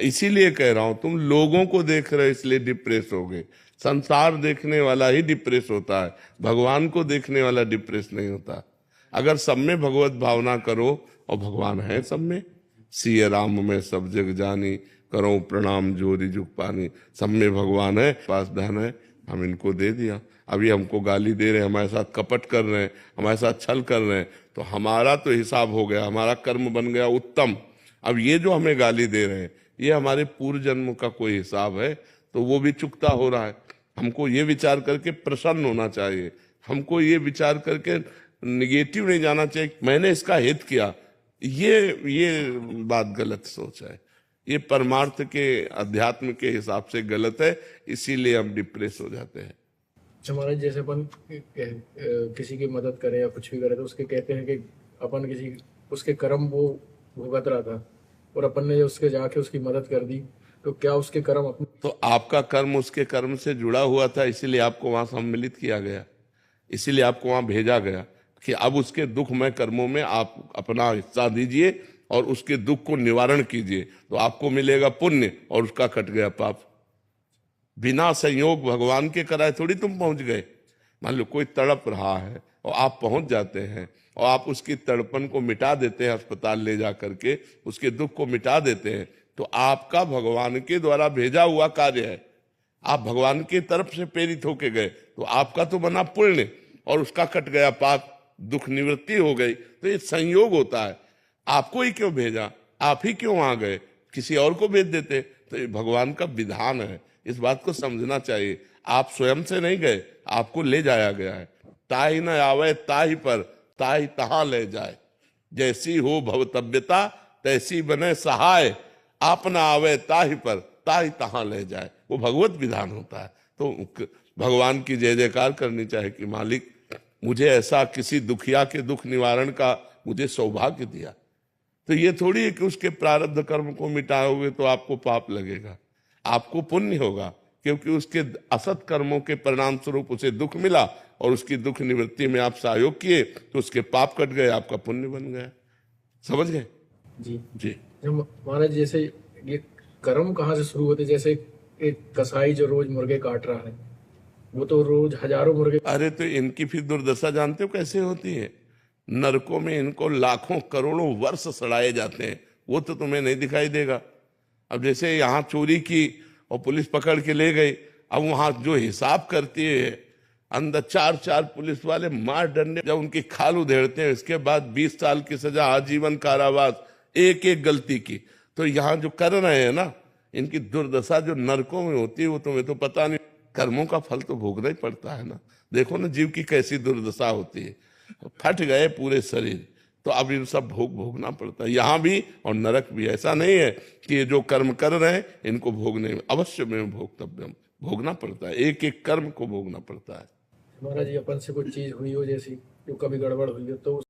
इसीलिए कह रहा हूं, तुम लोगों को देख रहे हो इसलिए डिप्रेस हो गए। संसार देखने वाला ही डिप्रेस होता है, भगवान को देखने वाला डिप्रेस नहीं होता। अगर सब में भगवत भावना करो, और भगवान है सब में, सिय राम में सब जग जानी, करो प्रणाम जोरी जुग पानी। सब में भगवान है, पास धन है, हम इनको दे दिया। अभी हमको गाली दे रहे हैं, हमारे साथ कपट कर रहे हैं, हमारे साथ छल कर रहे हैं, तो हमारा तो हिसाब हो गया, हमारा कर्म बन गया उत्तम। अब ये जो हमें गाली दे रहे हैं, ये हमारे पूर्व जन्म का कोई हिसाब है, तो वो भी चुकता हो रहा है। हमको ये विचार करके प्रसन्न होना चाहिए, हमको ये विचार करके निगेटिव नहीं जाना चाहिए मैंने इसका हित किया। ये बात गलत सोच है, ये परमार्थ के अध्यात्म के हिसाब से गलत है, इसीलिए हम डिप्रेस हो जाते हैं। हमारे जैसे अपन किसी की मदद करे या कुछ भी करे तो उसके कहते हैं कि अपन किसी उसके कर्म वो भुगत रहा था और अपन ने उसके जाके उसकी मदद कर दी, तो क्या उसके कर्म अपने। तो आपका कर्म उसके कर्म से जुड़ा हुआ था, इसीलिए आपको वहां सम्मिलित किया गया, इसीलिए आपको वहां भेजा गया कि अब उसके दुखमय कर्मों में आप अपना हिस्सा दीजिए और उसके दुख को निवारण कीजिए, तो आपको मिलेगा पुण्य और उसका कट गया पाप। बिना संयोग भगवान के कराए थोड़ी तुम पहुंच गए। मान लो कोई तड़प रहा है और आप पहुंच जाते हैं और आप उसकी तड़पन को मिटा देते हैं, अस्पताल ले जा करके उसके दुख को मिटा देते हैं, तो आपका भगवान के द्वारा भेजा हुआ कार्य है। आप भगवान की तरफ से प्रेरित होके गए, तो आपका तो बना पुण्य और उसका कट गया पाप, दुख निवृत्ति हो गई। तो ये संयोग होता है। आपको ही क्यों भेजा, आप ही क्यों आ गए, किसी और को भेज देते। तो ये भगवान का विधान है, इस बात को समझना चाहिए। आप स्वयं से नहीं गए, आपको ले जाया गया है। ताहि न आवे ताहि पर, ताहि तहां ले जाए। जैसी हो भवतव्यता तैसी बने सहाय, आप न आवे ताहि पर, ताहि तहां ले जाए। वो भगवत विधान होता है। तो भगवान की जय जयकार करनी चाहिए कि मालिक मुझे ऐसा किसी दुखिया के दुख निवारण का मुझे सौभाग्य दिया। तो ये थोड़ी है कि उसके प्रारब्ध कर्म को मिटाओगे तो आपको पाप लगेगा, आपको पुण्य होगा, क्योंकि उसके असत कर्मों के परिणाम स्वरूप उसे दुख मिला और उसकी दुख निवृत्ति में आप सहयोग किए तो उसके पाप कट गए, आपका पुण्य बन गया। समझ गए जी जी। महाराज जैसे ये कर्म कहाँ से शुरू होते, जैसे एक कसाई जो रोज मुर्गे काट रहा है वो तो रोज हजारों मुर्गे। अरे तो इनकी फिर दुर्दशा जानते हो कैसे होती है? नरकों में इनको लाखों करोड़ों वर्ष सड़ाए जाते हैं, वो तो तुम्हें नहीं दिखाई देगा। अब जैसे यहाँ चोरी की और पुलिस पकड़ के ले गई, अब वहां जो हिसाब करती है अंदर चार चार पुलिस वाले मार डंडे, जब उनकी खाल उधेड़ते हैं, इसके बाद 20 साल की सजा, आजीवन कारावास, एक एक गलती की। तो यहाँ जो कर रहे हैं ना, इनकी दुर्दशा जो नरकों में होती है वो तुम्हें तो पता नहीं। कर्मों का फल तो भोगना ही पड़ता है ना। देखो ना जीव की कैसी दुर्दशा होती है, फट गए पूरे शरीर, तो अब ये सब भोगना पड़ता है यहाँ भी और नरक भी। ऐसा नहीं है कि ये जो कर्म कर रहे हैं इनको भोगने, अवश्य में भोगतव्य, भोगना पड़ता है, एक एक कर्म को भोगना पड़ता है। महाराज जी अपन से कुछ चीज हुई हो जैसी जो कभी गड़बड़ हुई हो तो